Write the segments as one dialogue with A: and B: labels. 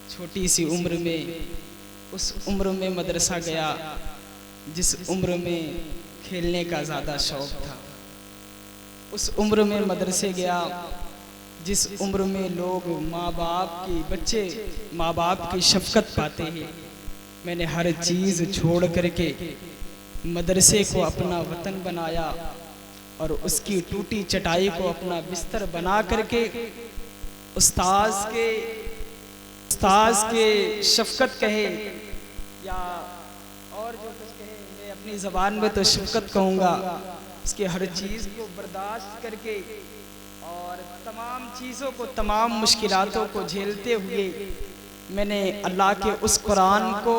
A: छोटी सी उम्र में, उस उम्र में मदरसा गया जिस उम्र में खेलने का ज़्यादा शौक़ था। उस उम्र में मदरसे गया जिस उम्र में लोग माँ बाप की, बच्चे माँ बाप की शफ़क़त पाते हैं। मैंने हर चीज़ छोड़ करके मदरसे को अपना वतन बनाया और उसकी टूटी चटाई को अपना बिस्तर बना करके उस्ताद के शफ़क़त कहे या और जो कुछ कहे, मैं अपनी ज़बान में तो शफ़क़त कहूँगा, उसके हर चीज़ को बर्दाश्त करके और तमाम चीज़ों को, तमाम मुश्किलातों को झेलते हुए मैंने अल्लाह के उस कुरान को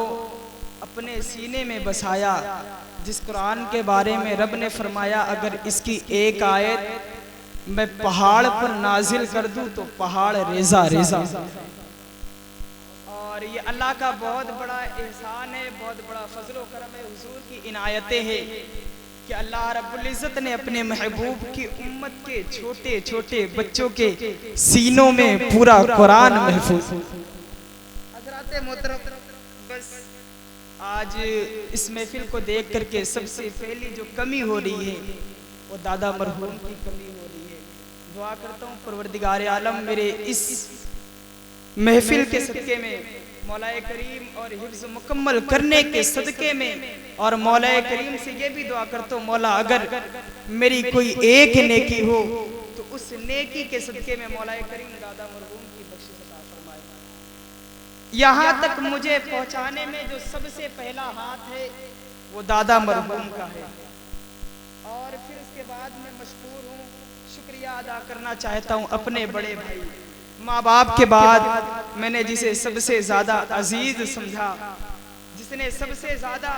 A: अपने सीने में बसाया जिस कुरान के बारे में रब ने फरमाया, अगर इसकी एक आयत मैं पहाड़ पर नाजिल कर दूं तो पहाड़ रेजा रेजा। और ये अल्लाह का बहुत बड़ा एहसान है, बहुत बड़ा फजल व करम है, हुजूर की इनायतें हैं कि अल्लाह रब्बुल इज़्ज़त ने अपने महबूब की उम्मत के छोटे छोटे बच्चों के सीनों में पूरा कुरान महफूज। हज़रात मोहतरम, बस आज इस महफिल को देख करके सबसे पहली जो कमी हो रही है वो दादा मरहूम की कमी हो रही है। दुआ करता हूँ परवरदिगार आलम मेरे इस महफिल के सदक़े में, मौलाए करीम और हिफ्ज़ मुकम्मल करने के सदक़े में, और मौलाए करीम से ये भी दुआ करता हूँ मौला अगर मेरी कोई एक नेकी हो तो उस नेकी के सदक़े में मौलाए करीम दादा मरहूम की बख्शिश अता फरमाए। यहाँ तक मुझे पहुँचाने में जो सबसे पहला हाथ है वो दादा मरहूम का है। और फिर उसके बाद मैं मशकूर हूँ, शुक्रिया अदा करना चाहता हूँ अपने बड़े भाई, माँ बाप के बाद मैंने जिसे सबसे ज़्यादा अजीज़ समझा, जिसने सबसे ज़्यादा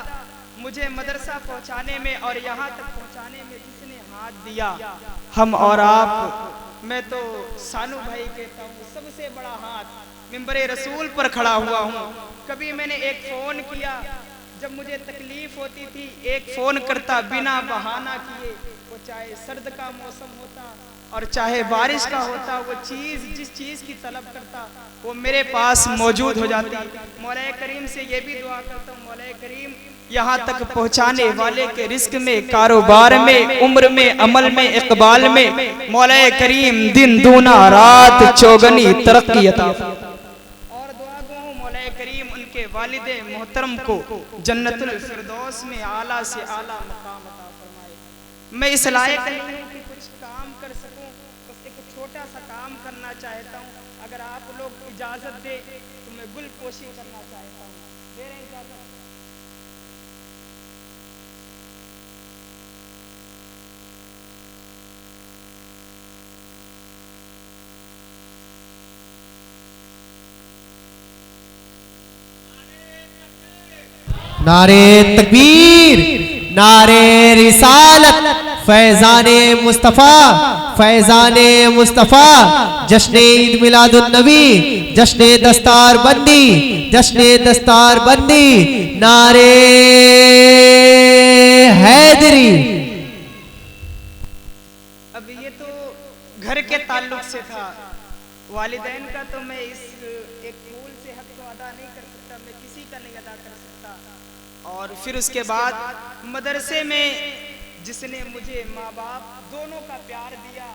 A: मुझे मदरसा पहुँचाने में और यहाँ तक पहुँचाने में जिसने हाथ दिया, हम और आप, मैं तो सानू भाई कहता हूँ, सबसे बड़ा हाथ मिंबरे रसूल पर खड़ा हुआ हूँ। कभी मैंने एक फ़ोन किया जब मुझे तकलीफ़ होती थी, एक फ़ोन करता बिना बहाना किए, वो चाहे सर्द का मौसम होता और चाहे बारिश का होता, वो चीज़ जिस चीज़ की तलब करता वो मेरे पास मौजूद हो जाती। मौला करीम से ये भी दुआ करता हूँ, मौला करीम यहाँ तक पहुँचाने वाले के रिस्क में, कारोबार में, उम्र में, अमल में, इकबाल में मौला करीम दिन दूना रात चौगनी तरक्की अता। और दुआ गो मौला करीम उनके वालिदे मोहतरम को जन्नतुल फिरदौस में आला से आला मकाम अता फरमाए। मैं इस लायक नहीं हूँ कि कुछ काम कर सकूँ, बस एक छोटा सा काम करना चाहता हूँ। अगर आप लोग इजाज़त दे तो मैं गुल पोशी करना चाहता हूँ। दे रहे इजाज़त?
B: नारे तकबीर, नारे रिसालत, फैज़ाने मुस्तफ़ा, फैज़ाने मुस्तफ़ा, जश्न ईद मिलादुन नबी, जश्न दस्तार बंदी, जश्न दस्तार बंदी, नारे हैदरी।
A: अब ये तो घर के ताल्लुक से था, वालिदैन का तो मैं इस एक फूल से हक तो अदा नहीं कर सकता, मैं किसी का नहीं अदा कर सकता। और फिर उसके बाद मदरसे में जिसने मुझे माँ बाप दोनों का प्यार दिया,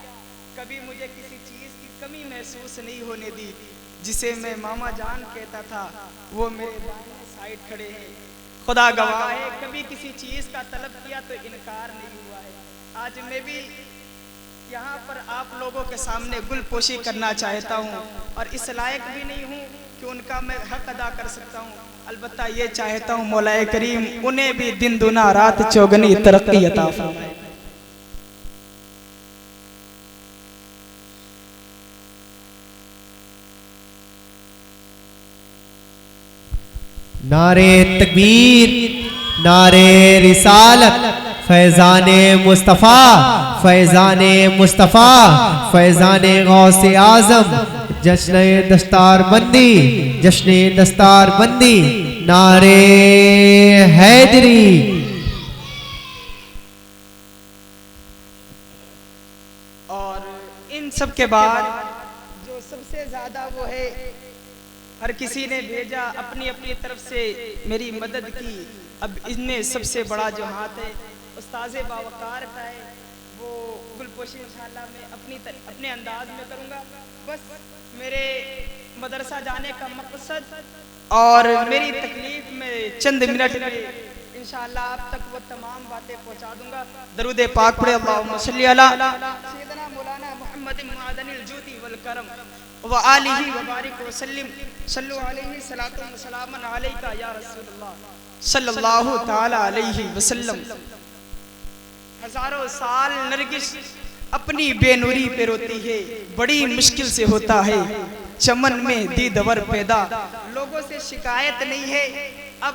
A: कभी मुझे किसी चीज़ की कमी महसूस नहीं होने दी, जिसे मैं मामा जान कहता था वो मेरे बाएं साइड खड़े हैं, खुदा गवाह है, कभी किसी चीज़ का तलब किया तो इनकार नहीं हुआ है। आज मैं भी यहाँ पर आप लोगों के सामने गुल पोशी करना चाहता हूँ और इस लायक भी नहीं हूँ कि उनका मैं हक अदा कर सकता हूँ। अलबत्ता ये चाहता हूँ मौलाए करीम उन्हें भी दिन दुना रात चौगनी तरक्की अता फरमाए।
B: नारे तकबीर, नारे रिसालत, फैज़ाने मुस्तफ़ा, फैज़ाने मुस्तफ़ा, फैज़ाने गौसे आज़म, जश्न दस्तार बंदी, जश्न दस्तार बंदी, नारे हैदरी।
A: और इन सब के बाद जो सबसे ज़्यादा वो है हर किसी ने भेजा, अपनी अपनी तरफ से मेरी मदद की। अब इनमें सबसे बड़ा जो हाथ है उस्ताज़े बावकार का है, वो गुलपोशी इंशाअल्लाह मैं अपने अंदाज में करूँगा। बस मेरे मदरसा जाने का मकसद और मेरी तकलीफ में चंद मिनट में इंशाअल्लाह आप तक वो तमाम बातें पहुँचा दूंगा। दरूद पाक पढ़े, अल्लाहुम्मा सल्ली अला सय्यदना मौलाना मुहम्मद मुआदनिल जूदी वल करम व आलिहि व बारिक व सल्लिम सल्लु अलैहि सलातु व सलामन अलैका या रसूलुल्लाह सल्लल्लाहु तआला अलैहि वसल्लम। हजारों साल नरगिस अपनी बेनूरी पे रोती है, बड़ी मुश्किल से होता है चमन में दीदवर पैदा। लोगों से शिकायत नहीं है, अब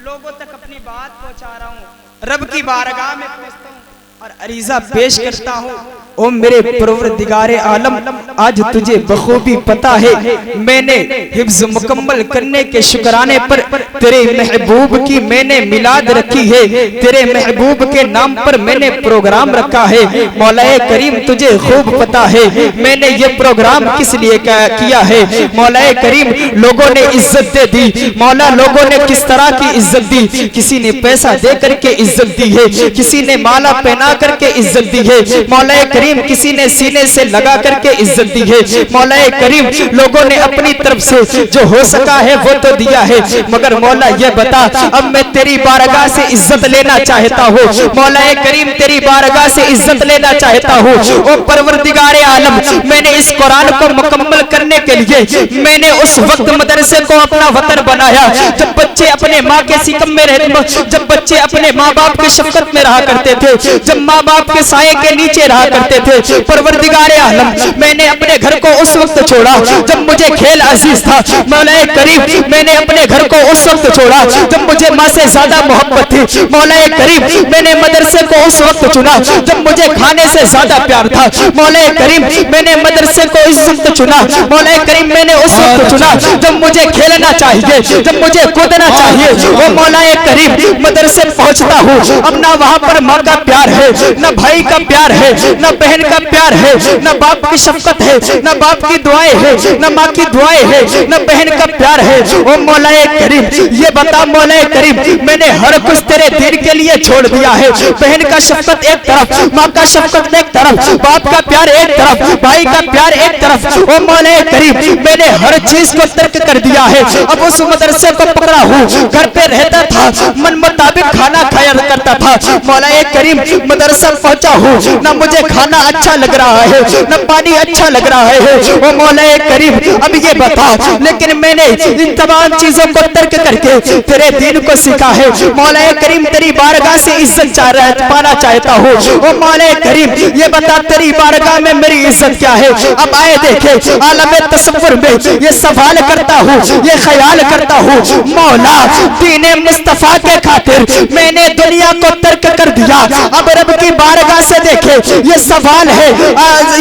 A: लोगों तक अपनी बात पहुंचा रहा हूँ। रब की बारगाह में पहुंचता हूँ और अरीजा पेश करता हूँ। ओ मेरे परवरदिगारे आलम, आज तुझे बखूबी पता है मैंने हिफ्ज मुकम्मल करने के शुक्राने पर तेरे महबूब की मैंने मिलाद रखी है, तेरे महबूब के नाम पर मैंने प्रोग्राम रखा है। मौलाए करीम तुझे खूब पता है मैंने ये प्रोग्राम किस लिए किया है। मौलाए करीम लोगों ने इज्जत दे दी, मौला लोगों ने किस तरह की इज्जत दी। किसी ने पैसा दे करके इज्जत दी है, किसी ने माला पहना करके इज्जत दी है। मौलाए करीम किसी ने सीने से लगा करके इज्जत दी है। मौलाए करीम लोगों ने अपनी तरफ से जो हो सका है वो तो दिया है, मगर मौला ये बता अब मैं तेरी बारगाह से इज्जत लेना चाहता हूँ। मौलाए करीम तेरी बारगाह से इज्जत लेना चाहता हूँ। ओ परवरदिगारे आलम, मैंने इस कुरान को मुकम्मल करने के लिए मैंने उस वक्त मदरसे को अपना वतन बनाया जब बच्चे अपने माँ के सिकम में रहते, जब बच्चे अपने माँ बाप की शफकत में रहा करते थे, जब माँ बाप के साये के नीचे रहा करते थे। परवरदिगारे आलम, मैंने अपने घर को उस वक्त छोड़ा जब मुझे खेल अजीज था। मौलाए करीम मैंने अपने घर को उस वक्त छोड़ा जब मुझे माँ से ज्यादा मोहब्बत थी। मौलाए करीम मैंने मदरसे को उस वक्त चुना जब मुझे खाने से ज्यादा प्यार था। मौलाए करीम मैंने मदरसे को इस वक्त चुना। मौलाए करीम मैंने उस वक्त चुना जब मुझे खेलना चाहिए, जब मुझे कूदना चाहिए। वो मौलाए करीम मदरसे पहुंचता हूँ, अब ना वहाँ पर माँ का प्यार है, न भाई का प्यार है, न बहन का प्यार है, न बाप की शफकत है, न बाप की दुआएं है, न माँ की दुआएं है, न बहन का प्यार है। ओ मौलाए करीम ये बता मौलाए करीम मैंने हर कुछ तेरे दिन के लिए छोड़ दिया है। बहन का शफकत एक तरफ, माँ का शफकत एक तरफ, बाप का प्यार एक तरफ, भाई का प्यार एक तरफ। ओ मौलाए करीम मैंने हर चीज को तर्क कर दिया है। अब उस मदरसे को पकड़ा हूँ, घर पे रहता था, मन मुताबिक खाना खाया करता था। मौलाए करीम मदरसा पहुंचा हूँ, न मुझे खाना अच्छा लग रहा है, न पानी अच्छा लग रहा है। वो मौलाए करीम अब ये बता, लेकिन मैंने इन तमाम चीजों को तर्क करके तेरे दीन को सीखा है। मौलाए करीम तेरी बारगाह से इज्जत पाना चाहता हूँ। वो मौलाए करीम ये बता तेरी बारगाह में मेरी इज्जत क्या है। अब आए देखे आलम तसव्वुर में ये सवाल करता हूँ, ये ख्याल करता हूँ, मौला दीने मुस्तफा के खातिर मैंने दुनिया को तर्क कर दिया। अब रब की बारगाह से देखे ये सवाल है,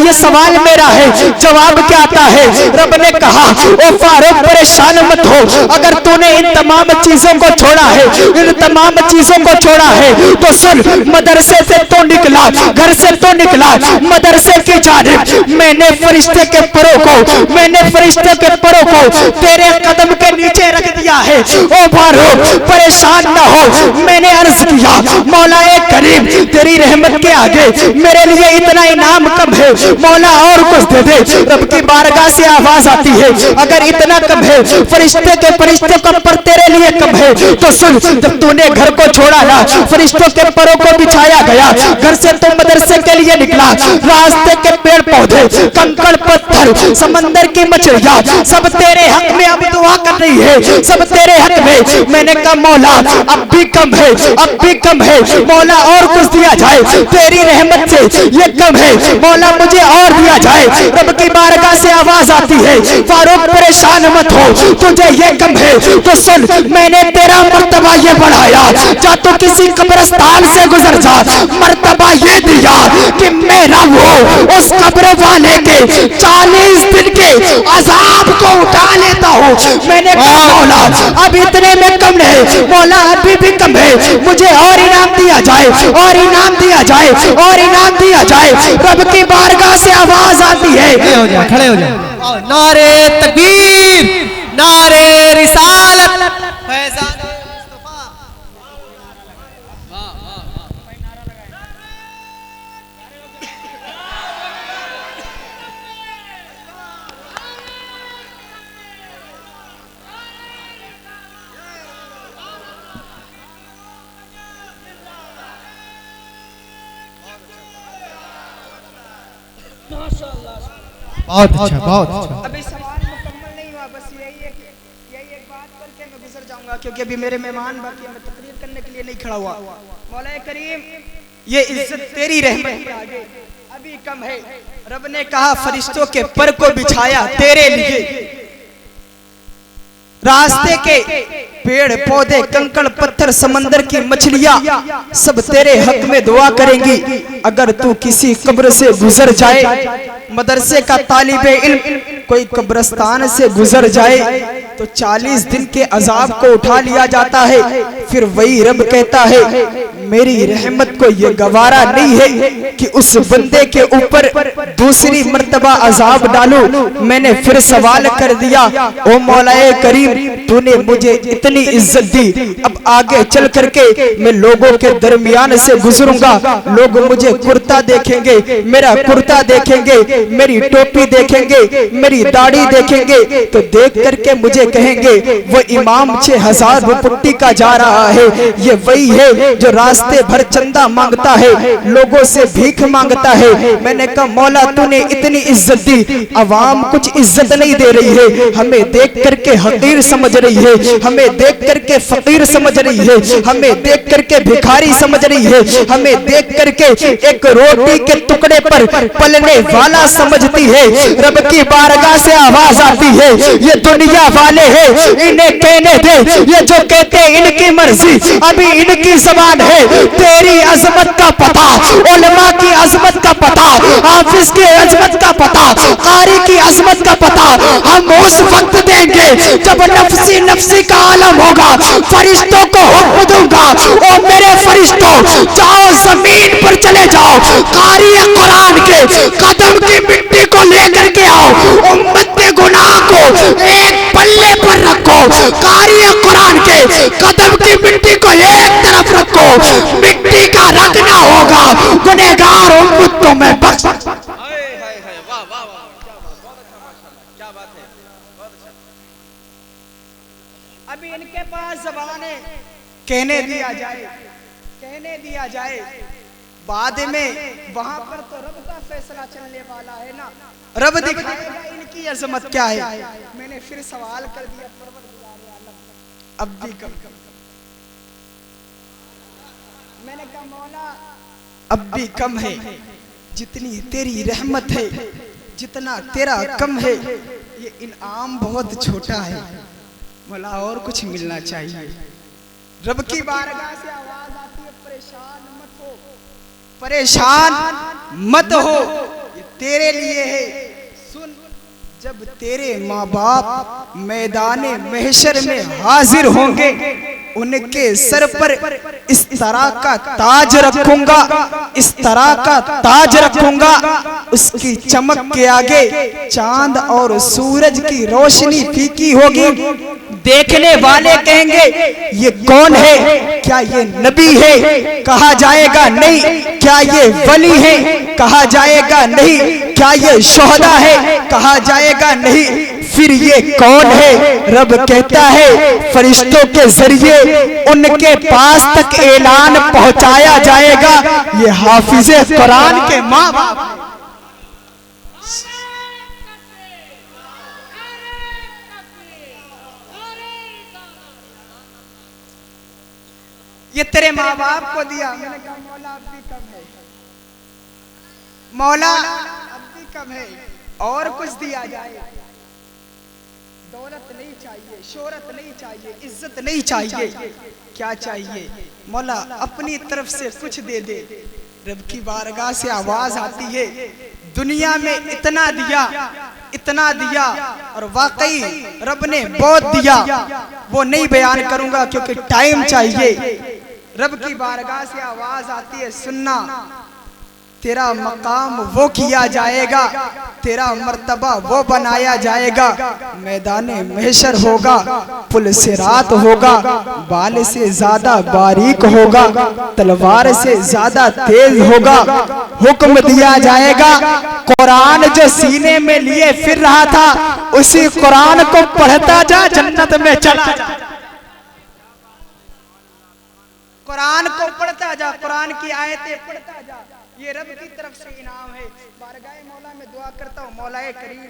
A: ये सवाल मेरा है, जवाब क्या आता है। रब ने कहा ओ फारूक परेशान मत हो, अगर तूने इन तमाम चीजों को छोड़ा है, इन तमाम चीजों को छोड़ा है तो सुन, मदरसे से तो निकला, घर से तो निकला, मदरसे की जानिब मैंने फरिश्ते के परों को, मैंने फरिश्ते के परों को तेरे कदम के नीचे रख दिया है। ओ फारूक परेशान ना हो, मैंने अर्ज किया मौलाए करीम तेरी रहमत के आगे मेरे लिए इतना इनाम कम है, मौला और कुछ दे दे। रब की बारगाह से आवाज आती है अगर इतना कम है, फरिश्ते के फरिश्ते कम पर तेरे लिए कम है तो सुन, जब तूने घर को छोड़ा ना, फरिश्तों के परों को बिछाया गया, घर से तो मदरसे के लिए निकला, रास्ते के पेड़ पौधे, कंकड़ पत्थर, समंदर की मछलियां सब तेरे हक में अब दुआ कर रही है, सब तेरे हक में। मैंने कहा मौला अब भी कम है, अब भी कम है, मौला और कुछ दिया जाए, तेरी रहमत से ये कम है, मौला मुझे और दिया जाए। रब की बारगाह से आवाज आती है फारूक परेशान मत हो, तुझे ये कम है तो सुन, मैंने तेरा मर्तबा ये बढ़ाया, जा तो किसी कब्रिस्तान से गुजर जा, मर्तबा ये दिया कि मेरा वो उस कब्र वाले के 40 दिन के अजाब को उठा लेता हूँ। मैंने कहा मौला अब इतने में कम नहीं, मौला अभी भी कम है, मुझे और इनाम दिया जाए, और इनाम दिया जाए, और इनाम दिया जाए। रब की बारगाह से आवाज आती है,
B: खड़े हो जाओ, नारे तकबीर, नारे रिसालत फैजाने मुस्तफा। बहुत अच्छा, बहुत अच्छा।
A: अभी सवाल मुकम्मल नहीं हुआ, बस यही एक बात करके मैं गुजर जाऊंगा, क्योंकि अभी मेरे मेहमान बाकी, मैं तकरीर करने के लिए नहीं खड़ा हुआ। मौला करीम, ये इज्जत तेरी रहमत के आगे अभी कम है। रब ने कहा फरिश्तों के पर को बिछाया तेरे लिए, रास्ते के पेड़ पौधे कंकड़ पत्थर समंदर की मछलियां सब तेरे हक में दुआ करेंगी। अगर तू किसी कब्र से गुजर जाए, मदरसे का तालिबे इल्म कोई कब्रस्तान से गुजर जाए, तो 40 दिन के अजाब को उठा लिया जाता है। फिर वही रब कहता है मेरी रहमत को ये गवारा नहीं है कि उस बंदे के ऊपर दूसरी मर्तबा अजाब डालूं। मैंने फिर सवाल कर दिया, ओ मौलाए करीम, तूने मुझे इतनी इज्जत दी, अब आगे चल करके मैं लोगों के दरमियान से गुजरूंगा, लोग मुझे कुर्ता देखेंगे, मेरा कुर्ता देखेंगे, मेरी टोपी देखेंगे, मेरी दाढ़ी देखेंगे, तो देख करके मुझे कहेंगे वो इमाम 6000 रुपये का जा रहा है। ये वही है जो रास्ते भर चंदा मांगता है, लोगों से भीख मांगता है। मैंने कहा मौला तूने इतनी इज्जत दी, अवाम कुछ इज्जत नहीं दे रही है, हमें देख करके हकीर समझ रही है, हमें देख करके फकीर समझ रही है, हमें देख करके भिखारी समझ रही है, हमें देख करके एक रोटी के टुकड़े पर पलने वाला समझती है। रब की बारगाह से आवाज आती है, ये दुनिया वाले हैं, इन्हें कहने दे, ये जो कहते हैं इनकी मर्जी, अभी इनकी ज़बान है। तेरी अजमत का पता, उलमा की अजमत का पता, हाफिज की अजमत का पता, कारी की अजमत का पता हम उस वक्त देंगे जब नफसी नफसी का आलम होगा। फरिश्तों को हुक्म दूंगा, ओ मेरे फरिश्तों जाओ जमीन पर चले जाओ, कारी कुरान के कदम की मिट्टी को लेकर के आओ, उम्मत के गुनाह को एक पल्ले पर रखो, कारी कुरान के कदम की मिट्टी को एक तरफ रखो, मिट्टी का रखना होगा, गुनहगार उम्मत को मैं बख्श। अभी इनके पास ज़बान है, कहने दिया जाए, कहने दिया जाए, बाद में वहां पर तो रब का फैसला चलने वाला है ना, रब दिखाएगा इनकी अजमत क्या है। मैंने फिर सवाल कर दिया, अब भी कम, मैंने कहा मौला अब भी कम है, जितनी तेरी रहमत है, जितना तेरा कम है, ये इनाम बहुत छोटा है मौला, और कुछ मिलना चाहिए। रब की बारगाह से आवाज आती है, परेशान मत हो, परेशान मत हो, ये तेरे लिए है। सुन, जब तेरे माँ बाप मैदाने महशर में हाजिर होंगे, उनके सर पर इस तरह का ताज रखूंगा, इस तरह का ताज रखूंगा, उसकी चमक के आगे चांद और सूरज की रोशनी फीकी होगी। देखने वाले कहेंगे ये कौन है, क्या ये नबी है, कहा जाएगा नहीं। क्या ये वली है, कहा जाएगा नहीं। क्या ये शोहदा है, कहा जाएगा नहीं। फिर ये कौन है, रब कहता है फरिश्तों के जरिए उनके पास तक ऐलान पहुंचाया जाएगा, ये हाफिज़े कुरान के माँ बाप। ये तेरे माँ बाप को दिया। मैंने कहा मौला अब भी कम है, मौला अब भी कम है, और कुछ दिया जाए। दौलत नहीं चाहिए, शोहरत नहीं चाहिए, इज्जत नहीं चाहिए, क्या चाहिए मौला अपनी तरफ से कुछ दे दे। रब की बारगाह से आवाज आती है, दुनिया में इतना दिया, इतना दिया, और वाकई रब ने बहुत दिया। वो नहीं बयान करूंगा क्योंकि टाइम चाहिए। रब की बारगाह से आवाज आती है, सुनना तेरा मकाम वो किया जाएगा, तेरा मर्तबा वो बनाया जाएगा। मैदाने महशर होगा, पुल सिरात होगा, बाल से ज्यादा बारीक होगा, तलवार से ज्यादा तेज होगा। हुक्म दिया जाएगा, कुरान जो सीने में लिए फिर रहा था, उसी कुरान को पढ़ता जा, जन्नत में चला जा। कुरान को पढ़ता जा, कुरान की आयतें पढ़ता जा, ये रब की तरफ से इनाम है। बारगाह मौला में दुआ करता हूँ, मौलाए करीम,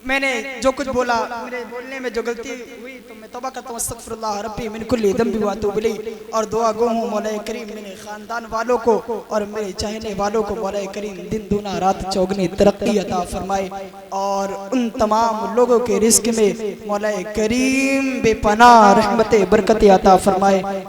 A: मैंने जो कुछ बोला, मेरे बोलने में जो गलती हुई तो मैं तौबा करता हूँ, अस्तगफिरुल्लाह रब्बी मिन कुल्ली ज़ंबि व अतूबु इलैह। और दुआ गो हूँ मौलाए करीम मेरे खानदान वालों को और मेरे चाहने वालों को मौलाए करीम दिन दूना रात चौगनी तरक्की अता फरमाए, और उन तमाम लोगों के रिस्क में मौलाए करीम बेपनाह रहमत बरकत अता फरमाए।